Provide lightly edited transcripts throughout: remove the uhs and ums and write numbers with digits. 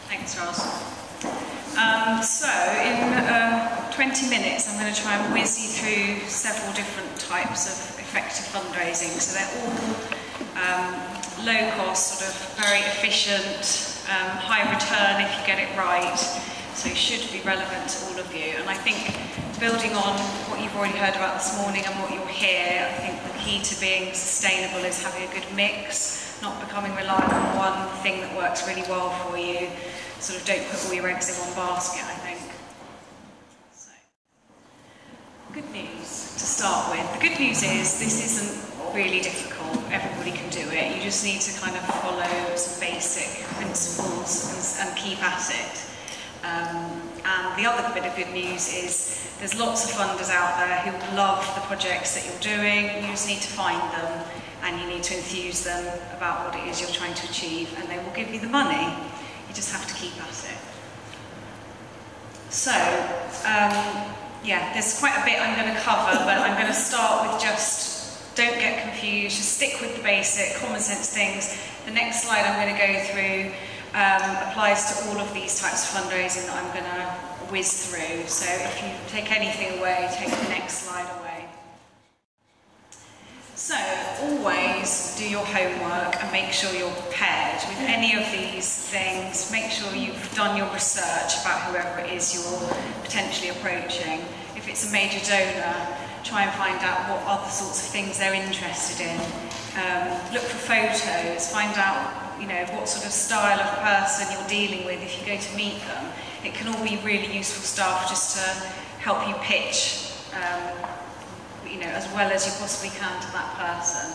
Thanks, Ross. So in 20 minutes, I'm going to try and whiz you through several different types of effective fundraising. So they're all low cost, sort of very efficient, high return if you get it right. So should be relevant to all of you. And I think building on what you've already heard about this morning and what you'll hear, I think the key to being sustainable is having a good mix, not becoming reliant on one thing that works really well for you. Sort of don't put all your eggs in one basket, I think. So, good news to start with. The good news is this isn't really difficult. Everybody can do it. You just need to kind of follow some basic principles and keep at it. And the other bit of good news is there's lots of funders out there who love the projects that you're doing. You just need to find them and you need to enthuse them about what it is you're trying to achieve, and they will give you the money. You just have to keep at it. So, yeah, there's quite a bit I'm going to cover, but I'm going to start with just don't get confused, just stick with the basic, common sense things. The next slide I'm going to go through applies to all of these types of fundraising that I'm going to whiz through. So if you take anything away, take the next slide away. So always do your homework and make sure you're prepared with any of these things. Make sure you've done your research about whoever it is you're potentially approaching. If it's a major donor, try and find out what other sorts of things they're interested in. Look for photos, find out what sort of style of person you're dealing with if you go to meet them. It can all be really useful stuff just to help you pitch as well as you possibly can to that person.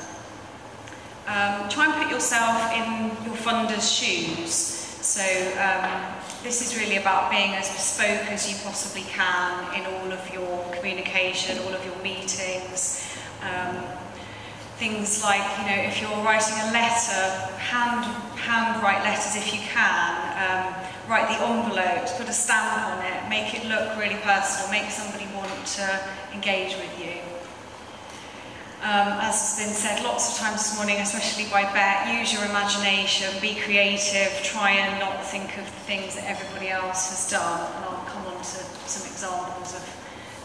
Try and put yourself in your funder's shoes. So this is really about being as bespoke as you possibly can in all of your communication, all of your meetings. Things like, if you're writing a letter, handwrite letters if you can, write the envelopes, put a stamp on it, make it look really personal, make somebody want to engage with you. As has been said lots of times this morning, especially by Bet, use your imagination, be creative, try and not think of the things that everybody else has done, and I'll come on to some examples of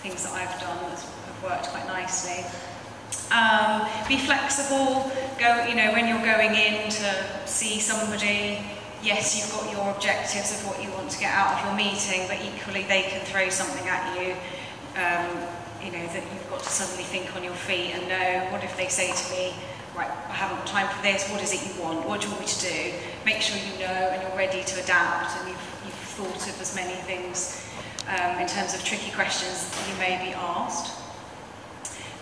things that I've done that have worked quite nicely. Be flexible. When you're going in to see somebody, yes, you've got your objectives of what you want to get out of your meeting, but equally they can throw something at you, that you've got to suddenly think on your feet and know, what if they say to me, right, I haven't got time for this, what is it you want, what do you want me to do? Make sure you know and you're ready to adapt, and you've thought of as many things in terms of tricky questions that you may be asked.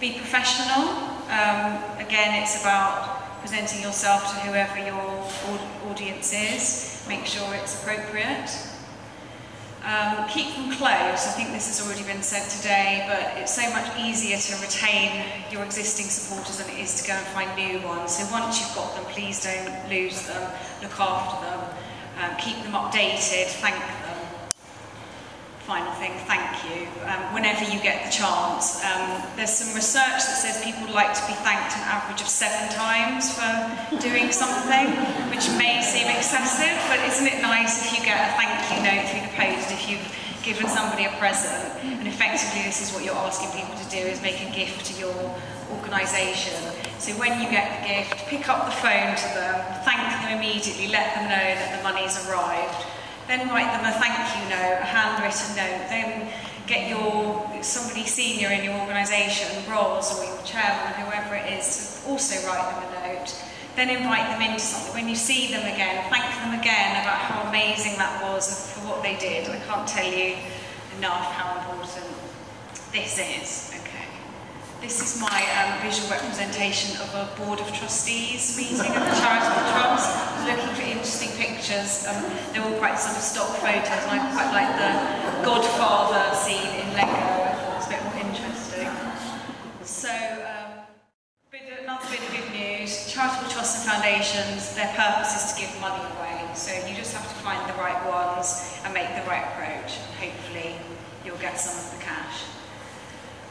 Be professional. Again, it's about presenting yourself to whoever your audience is. Make sure it's appropriate. Keep them close. I think this has already been said today, but it's so much easier to retain your existing supporters than it is to go and find new ones. So once you've got them, please don't lose them. Look after them. Keep them updated. Thank them. Final thing, thank you, whenever you get the chance. There's some research that says people like to be thanked an average of 7 times for doing something, which may seem excessive, but isn't it nice if you get a thank you note through the post if you've given somebody a present? And effectively this is what you're asking people to do, is make a gift to your organisation. So when you get the gift, pick up the phone to them, thank them immediately, let them know that the money's arrived. Then write them a thank you note, a handwritten note. Then get somebody senior in your organisation, Roz or your chairman, whoever it is, to also write them a note. Then invite them into something. When you see them again, thank them again about how amazing that was and for what they did. I can't tell you enough how important this is. Okay. This is my visual representation of a board of trustees meeting of the charitable trust. Looking for interesting pictures. They're all quite sort of stock photos, and I quite like the Godfather scene in Lego. I thought it was a bit more interesting. So, another bit of good news. Charitable trusts and foundations, their purpose is to give money away. So you just have to find the right ones and make the right approach. And hopefully you'll get some of the cash.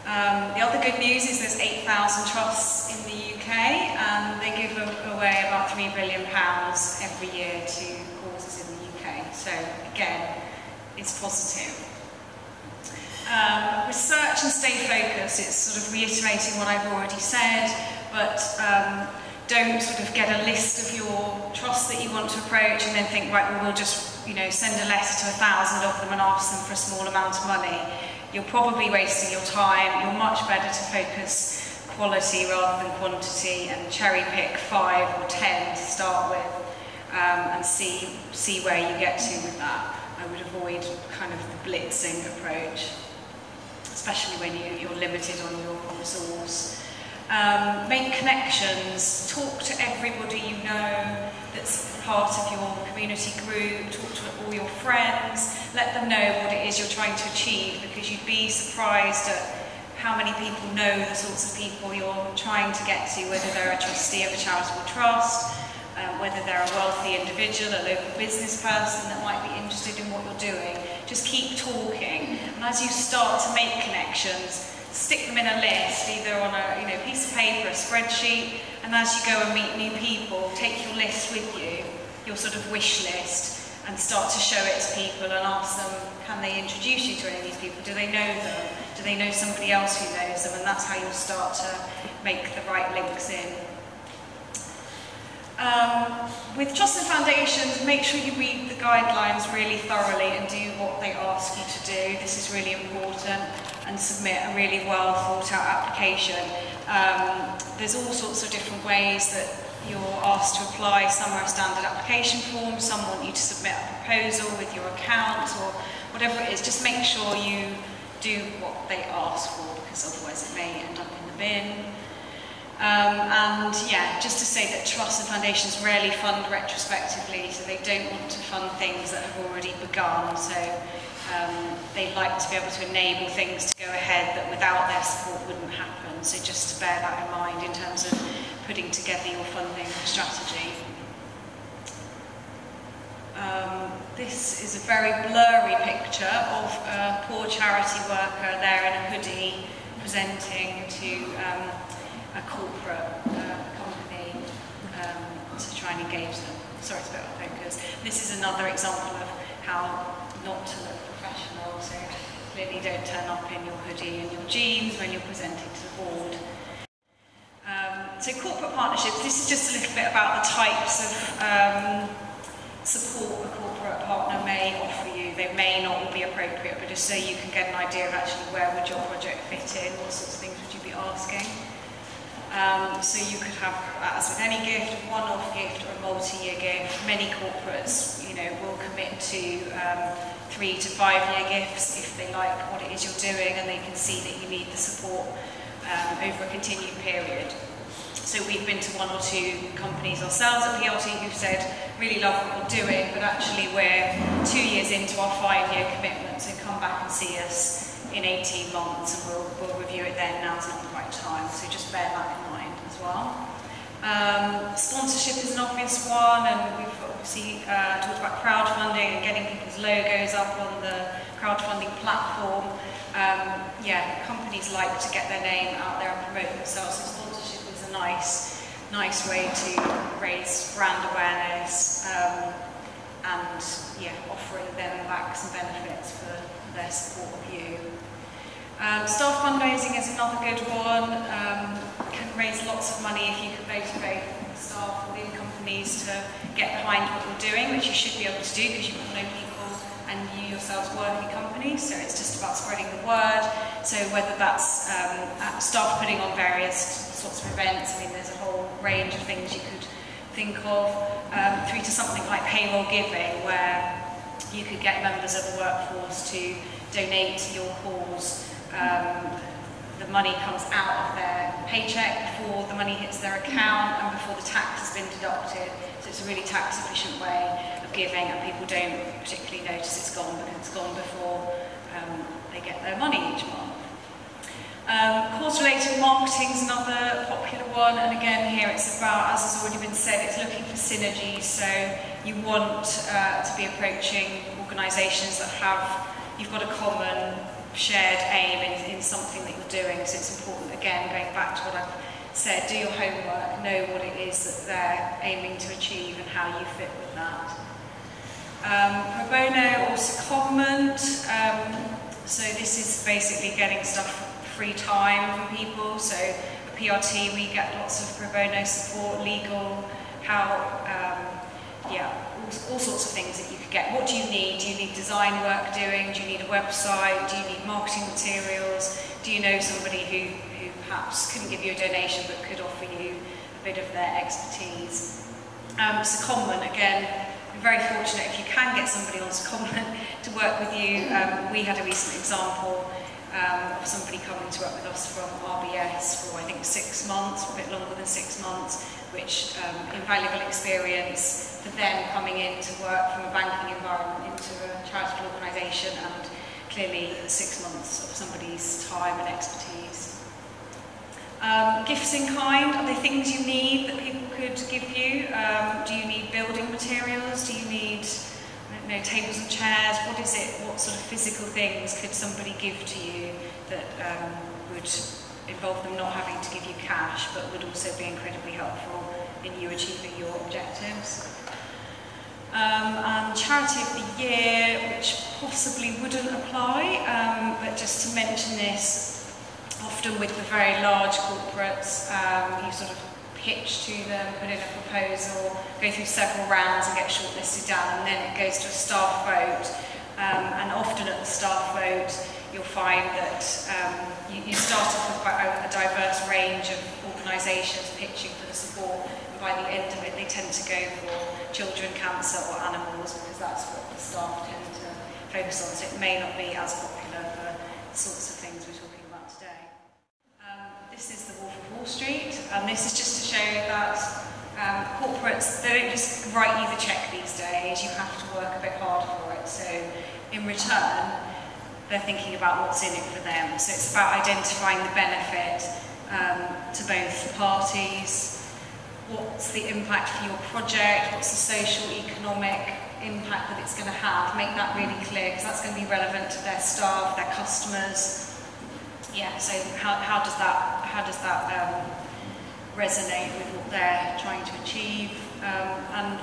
The other good news is there's 8,000 trusts in the UK. UK, and they give away about £3 billion every year to causes in the UK. So again, it's positive. Research and stay focused. It's sort of reiterating what I've already said, but don't sort of get a list of your trusts that you want to approach and then think, right, well, we'll just, send a letter to 1,000 of them and ask them for a small amount of money. You're probably wasting your time. You're much better to focus quality rather than quantity and cherry pick 5 or 10 to start with, and see where you get to with that. I would avoid kind of the blitzing approach, especially when you're limited on your resource. Make connections, talk to everybody you know that's part of your community group, talk to all your friends, let them know what it is you're trying to achieve, because you'd be surprised at how many people know the sorts of people you're trying to get to, whether they're a trustee of a charitable trust, whether they're a wealthy individual, a local business person that might be interested in what you're doing. Just keep talking, and as you start to make connections, stick them in a list, either on a piece of paper, a spreadsheet, and as you go and meet new people, take your list with you, your sort of wish list, and start to show it to people and ask them, can they introduce you to any of these people? Do they know them? Do they know somebody else who knows them? And that's how you'll start to make the right links in. With trusts and foundations, make sure you read the guidelines really thoroughly and do what they ask you to do. This is really important, and submit a really well thought out application. There's all sorts of different ways that you're asked to apply. Some are a standard application form, some want you to submit a proposal with your account or whatever it is. Just make sure you do what they ask for, because otherwise it may end up in the bin. And yeah, just to say that trusts and foundations rarely fund retrospectively, so they don't want to fund things that have already begun. So they like to be able to enable things to go ahead that without their support wouldn't happen. So just to bear that in mind in terms of putting together your funding strategy. This is a very blurry picture of a poor charity worker there in a hoodie presenting to a corporate company to try and engage them. Sorry, it's a bit off focus. This is another example of how not to look professional. So clearly don't turn up in your hoodie and your jeans when you're presenting to the board. So corporate partnerships, this is just a little bit about the types of support a corporate partner may offer you. They may not all be appropriate, but just so you can get an idea of actually where would your project fit in, what sorts of things would you be asking. So you could have, as with any gift, a one-off gift or a multi-year gift. Many corporates, will commit to 3 to 5 year gifts if they like what it is you're doing and they can see that you need the support over a continued period. So we've been to 1 or 2 companies ourselves at PLT who've said, really love what you're doing, but actually we're 2 years into our 5-year commitment, so come back and see us in 18 months and we'll review it then. Now's not the right time, so just bear that in mind as well. Sponsorship is an obvious one, and we've obviously talked about crowdfunding and getting people's logos up on the crowdfunding platform. Companies like to get their name out there and promote themselves, so sponsorship is a nice way to raise brand awareness and offering them back some benefits for their support of you. Staff fundraising is another good one. Can raise lots of money if you can motivate staff within companies to get behind what you're doing, which you should be able to do because you know people and you yourselves work in companies, so it's just about spreading the word. So whether that's staff putting on various sorts of events, there's a whole range of things you could think of, through to something like payroll giving, where you could get members of the workforce to donate to your cause. The money comes out of their paycheck before the money hits their account and before the tax has been deducted. So it's a really tax efficient way of giving, and people don't particularly notice it's gone because it's gone before they get their money each month. Cause-related marketing is another popular one, and again here it's about, as has already been said, it's looking for synergies. So you want to be approaching organisations that you've got a common shared aim in something that you're doing. So it's important, again, going back to what I've said, do your homework, know what it is that they're aiming to achieve and how you fit with that. Pro bono or secondment, so this is basically getting stuff free time from people. So at PRT we get lots of pro bono support, legal, all sorts of things that you could get. What do you need? Do you need design work doing? Do you need a website? Do you need marketing materials? Do you know somebody who perhaps couldn't give you a donation but could offer you a bit of their expertise? Secondment, again, you're very fortunate if you can get somebody on secondment to work with you. We had a recent example of somebody coming to work with us from RBS for I think 6 months, or a bit longer than 6 months, which invaluable experience for them coming in to work from a banking environment into a charitable organisation, and clearly 6 months of somebody's time and expertise. Gifts in kind, are there things you need that people could give you? Do you need building materials? Do you need, I don't know, tables and chairs? What is it? What sort of physical things could somebody give to you that would involve them not having to give you cash, but would also be incredibly helpful in you achieving your objectives? And Charity of the Year, which possibly wouldn't apply, but just to mention this, often with the very large corporates, you sort of pitch to them, put in a proposal, go through several rounds and get shortlisted down, and then it goes to a staff vote. And often at the staff vote, you'll find that you start off with quite a diverse range of organisations pitching for the support, and by the end of it they tend to go for children, cancer or animals, because that's what the staff tend to focus on, so it may not be as popular for the sorts of things we're talking about today. This is the Wolf of Wall Street, and this is just to show that corporates, they don't just write you the cheque these days, you have to work a bit harder for it. So in return, they're thinking about what's in it for them. So it's about identifying the benefit to both parties, what's the impact for your project, what's the social, economic impact that it's going to have. Make that really clear, because that's going to be relevant to their staff, their customers. Yeah, so how does that resonate with what they're trying to achieve? And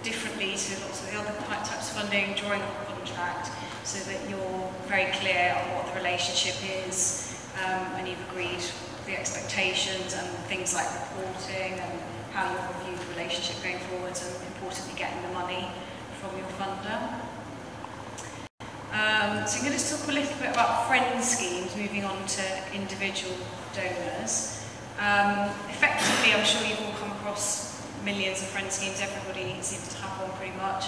differently to lots of the other types of funding, drawing up a contract so that you're very clear on what the relationship is, and you've agreed the expectations and things like reporting and how you'll review the relationship going forwards, and importantly getting the money from your funder. So I'm going to talk a little bit about friend schemes, moving on to individual donors. Effectively, I'm sure you've all come across millions of friend schemes. Everybody seems to have one pretty much.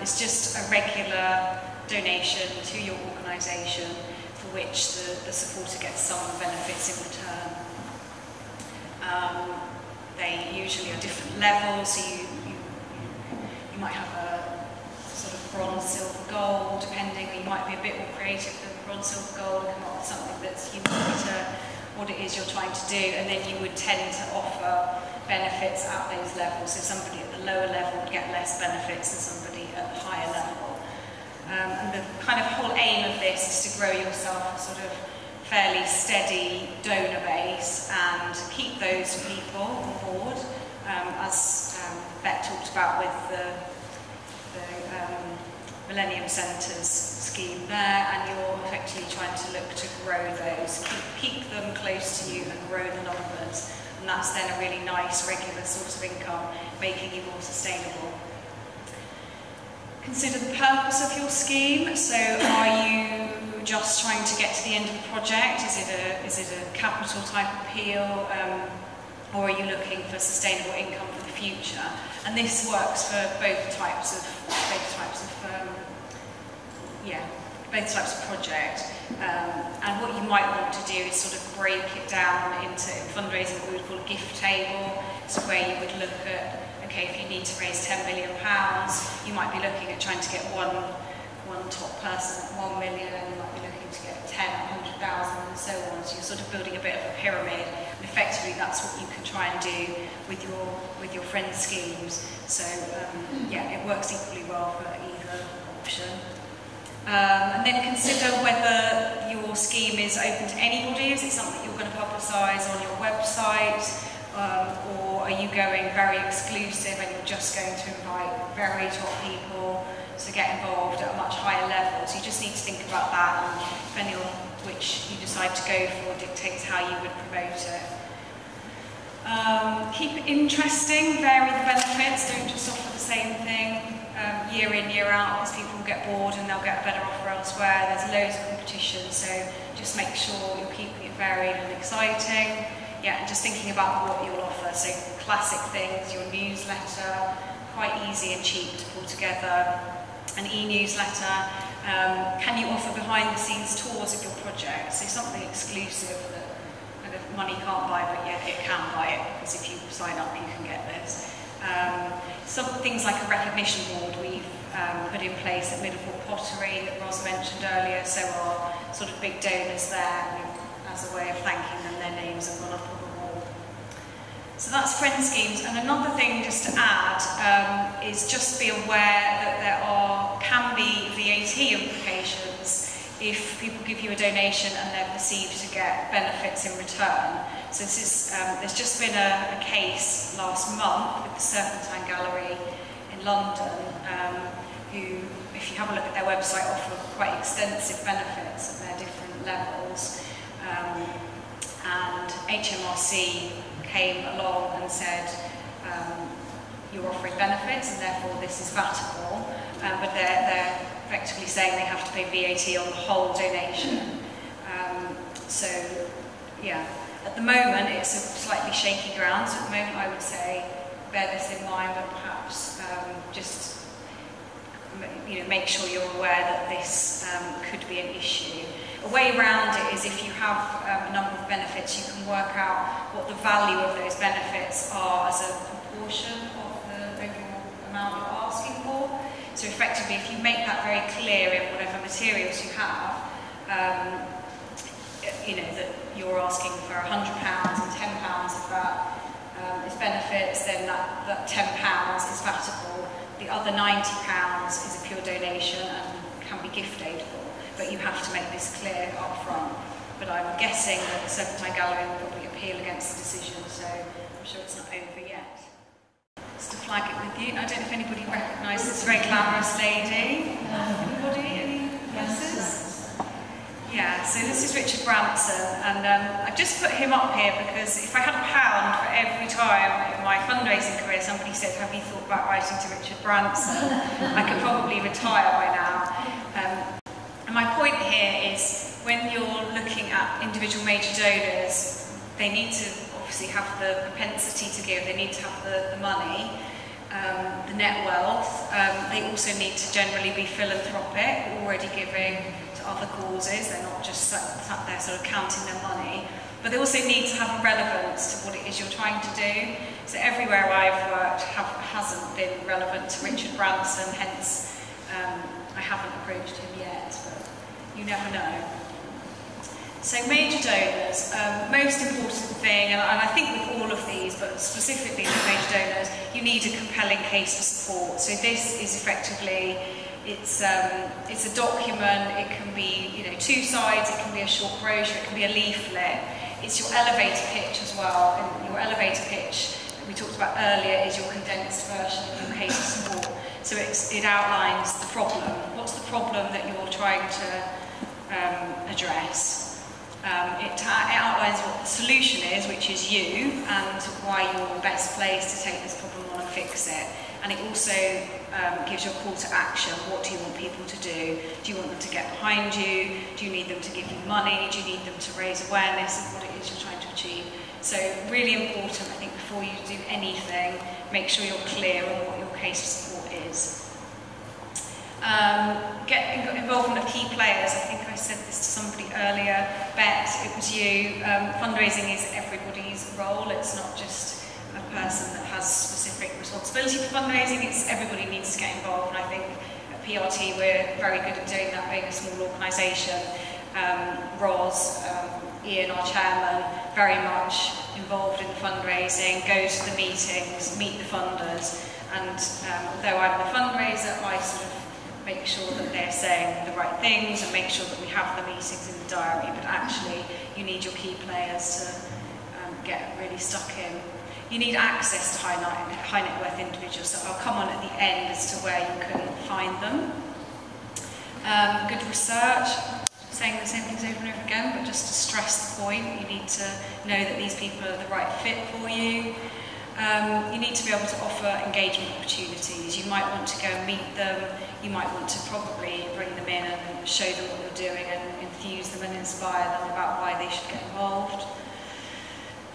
It's just a regular donation to your organisation for which the supporter gets some benefits in return. They usually are different levels, so you might have a sort of bronze, silver, gold, depending, or you might be a bit more creative than bronze, silver, gold, and come up with something that's unique to what it is you're trying to do, and then you would tend to offer benefits at those levels. So somebody at the lower level would get less benefits than somebody at the higher level. And the kind of whole aim of this is to grow yourself a sort of fairly steady donor base and keep those people on board, as Bet talked about with the Millennium Centres scheme there, and you're effectively trying to look to grow those, keep them close to you and grow the numbers, and that's then a really nice regular source of income, making you more sustainable. Consider the purpose of your scheme. So are you just trying to get to the end of the project? Is it a capital type appeal, or are you looking for sustainable income for the future? And this works for both types of project. And what you might want to do is sort of break it down into fundraising, what we would call a gift table. So where you would look at, okay, if you need to raise £10 million, you might be looking at trying to get one top person at 1 million, and you might be looking to get 10 at 100,000, and so on. So you're sort of building a bit of a pyramid, and effectively that's what you can try and do with your friend schemes. So yeah, it works equally well for either option. And then consider whether your scheme is open to anybody. Is it something you're going to publicise on your website, or are you going very exclusive and you're just going to invite very top people to get involved at a much higher level? So you just need to think about that, and depending on which you decide to go for dictates how you would promote it. Keep it interesting, vary the benefits, don't just offer the same thing year in, year out, because people will get bored and they'll get a better offer elsewhere. There's loads of competition, so just make sure you're keeping it varied and exciting. Yeah, and just thinking about what you'll offer. So classic things, your newsletter, quite easy and cheap to pull together. An e-newsletter. Can you offer behind-the-scenes tours of your project? So something exclusive that kind of money can't buy, but yet it can buy it, because if you sign up, you can get this. Some things like a recognition board we've put in place at Middleford Pottery that Ros mentioned earlier, so our sort of big donors there, as a way of thanking them, their names have gone up on the wall. So that's friend schemes. And another thing just to add is just be aware that there can be VAT implications if people give you a donation and they're perceived to get benefits in return. So this is, there's just been a case last month with the Serpentine Gallery in London, who, if you have a look at their website, offer quite extensive benefits at their different levels. And HMRC came along and said, you're offering benefits and therefore this is vatable, but they're effectively saying they have to pay VAT on the whole donation. So, yeah, at the moment it's a slightly shaky ground, so at the moment I would say bear this in mind, but perhaps just make sure you're aware that this could be an issue. A way around it is if you have a number of benefits, you can work out what the value of those benefits are as a proportion of the overall amount you're asking for. So effectively, if you make that very clear in whatever materials you have, that you're asking for £100 and £10 of that is benefits, then that £10 is vatable. The other £90 is a pure donation and can be gift aidable. But you have to make this clear up front. But I'm guessing that the Serpentine Gallery will probably appeal against the decision, so I'm sure it's not over yet. Just to flag it with you, I don't know if anybody recognises this very glamorous lady. Anybody? Any guesses? Yeah, so this is Richard Branson, and I've just put him up here because if I had £1 for every time in my fundraising career somebody said, have you thought about writing to Richard Branson, I could probably retire by now. And my point here is, when you're looking at individual major donors, they need to obviously have the propensity to give, they need to have the money, the net wealth. They also need to generally be philanthropic, already giving to other causes. They're not just sat there sort of counting their money. But they also need to have a relevance to what it is you're trying to do. So everywhere I've worked hasn't been relevant to Richard Branson, hence I haven't approached him yet, but you never know. So major donors, most important thing, and I think with all of these, but specifically with major donors, you need a compelling case for support. So this is effectively, it's a document, it can be 2 sides, it can be a short brochure, it can be a leaflet. It's your elevator pitch as well, and your elevator pitch that we talked about earlier is your condensed version of your case for support. So it outlines the problem. What's the problem that you're trying to address? It outlines what the solution is, which is you, and why you're best placed to take this problem on and fix it. And it also gives you a call to action. What do you want people to do? Do you want them to get behind you? Do you need them to give you money? Do you need them to raise awareness of what it is you're trying to achieve? So really important, I think, before you do anything, make sure you're clear on what your case for support is. Get involvement of key players. I think I said this to somebody earlier. Bet, it was you. Fundraising is everybody's role. It's not just a person that has specific responsibility for fundraising. It's everybody needs to get involved. And I think at PRT we're very good at doing that, being a small organisation. Ros, Ian, our chairman, very much involved in the fundraising, go to the meetings, meet the funders. And although I'm the fundraiser, I sort of make sure that they're saying the right things and make sure that we have the meetings in the diary, but actually you need your key players to get really stuck in. You need access to high net worth individuals, so I'll come on at the end as to where you can find them. Good research, saying the same things over and over again, but just to stress the point, you need to know that these people are the right fit for you. You need to be able to offer engagement opportunities. You might want to go and meet them, you might want to probably bring them in and show them what you're doing and enthuse them and inspire them about why they should get involved.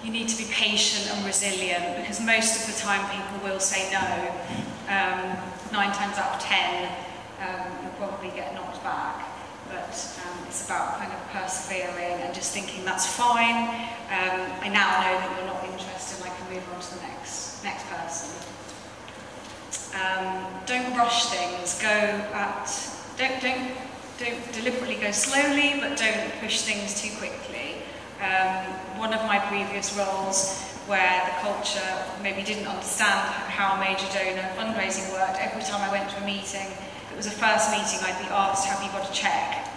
You need to be patient and resilient, because most of the time people will say no. 9 times out of 10, you'll probably get knocked back. But it's about kind of persevering and just thinking that's fine. I now know that you're not interested and I can move on to the next person. Don't rush things. Don't deliberately go slowly, but don't push things too quickly. One of my previous roles, where the culture maybe didn't understand how major donor fundraising worked, every time I went to a meeting, if it was a first meeting, I'd be asked, have you got a cheque?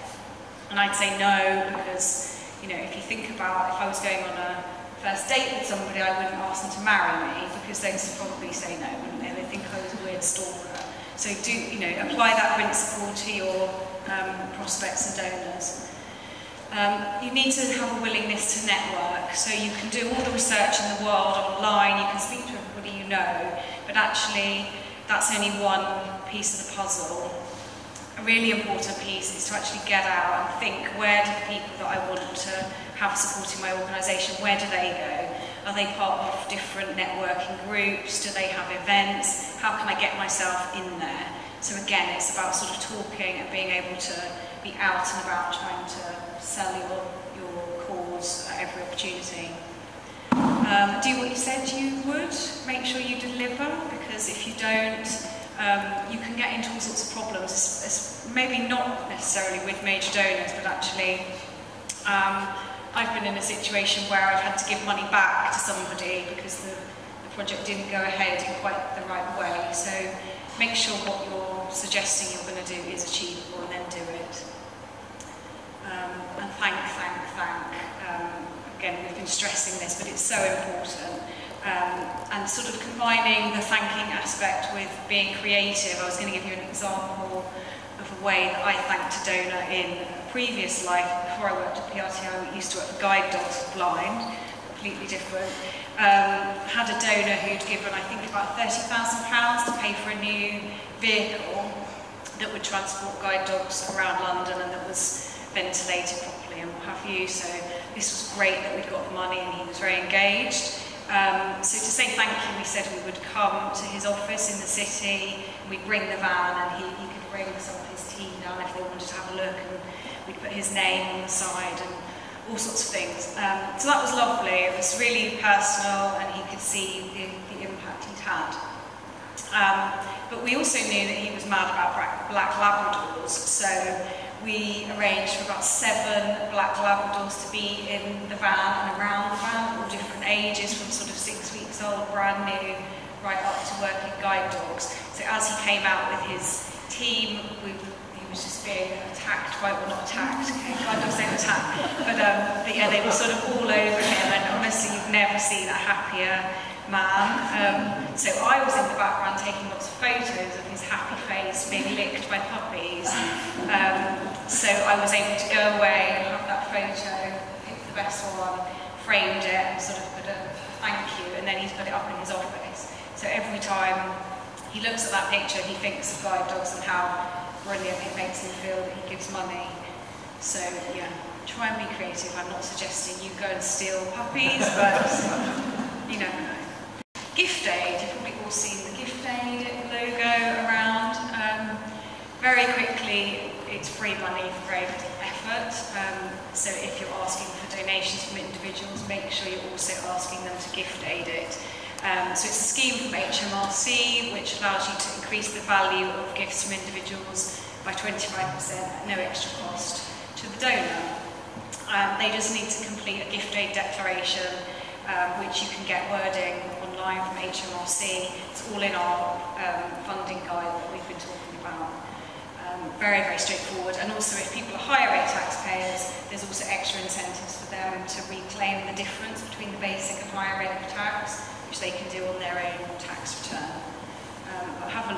And I'd say no, because, you know, if you think about if I was going on a first date with somebody, I wouldn't ask them to marry me, because they'd probably say no, wouldn't they? They'd think I was a weird stalker. So do, you know, apply that principle to your prospects and donors. You need to have a willingness to network, so you can do all the research in the world online, you can speak to everybody you know, but actually that's only one piece of the puzzle. A really important piece is to actually get out and think, where do the people that I want to have supporting my organisation, where do they go? Are they part of different networking groups? Do they have events? How can I get myself in there? So again, it's about sort of talking and being able to be out and about trying to sell your cause at every opportunity. Do what you said you would, make sure you deliver, because if you don't, you can get into all sorts of problems, maybe not necessarily with major donors, but actually I've been in a situation where I've had to give money back to somebody because the project didn't go ahead in quite the right way. So make sure what you're suggesting you're going to do is achievable, and then do it. And thank. Again, we've been stressing this, but it's so important. And sort of combining the thanking aspect with being creative. I was going to give you an example of a way that I thanked a donor in a previous life. Before I worked at PRT, I used to work for guide dogs for blind, completely different. Had a donor who'd given, I think, about £30,000 to pay for a new vehicle that would transport guide dogs around London and that was ventilated properly and what have you. So this was great that we'd got the money and he was very engaged. So to say thank you, we said we would come to his office in the city, and we'd bring the van, and he could bring some of his team down if they wanted to have a look, and we'd put his name on the side and all sorts of things. So that was lovely. It was really personal, and he could see the impact he'd had. But we also knew that he was mad about black Labradors, so we arranged for about 7 black Labradors to be in the van and around the van, all different ages, from sort of 6 weeks old, brand new, right up to working guide dogs. So as he came out with his team, he was just being attacked by, well, not attacked, okay, guide dogs don't attack, but yeah, they were sort of all over him, and honestly, you've never seen a happier man. So I was in the background taking lots of photos of his happy face being licked by puppies. So I was able to go away and have that photo, pick the best one, framed it, and sort of put a thank you, and then he's put it up in his office. So every time he looks at that picture, he thinks of guide dogs and how brilliant it makes him feel that he gives money. So yeah, try and be creative. I'm not suggesting you go and steal puppies, but you never know. Gift aid, you've probably all seen the gift aid logo around. Very quickly, it's free money for very little effort. So if you're asking for donations from individuals, make sure you're also asking them to gift aid it. So it's a scheme from HMRC which allows you to increase the value of gifts from individuals by 25% at no extra cost to the donor. They just need to complete a gift aid declaration, which you can get wording online from HMRC. It's all in our funding guide that we've been talking about. Very, very straightforward. And also if people are higher rate taxpayers, there's also extra incentives for them to reclaim the difference between the basic and higher rate of tax, which they can do on their own tax return. But have a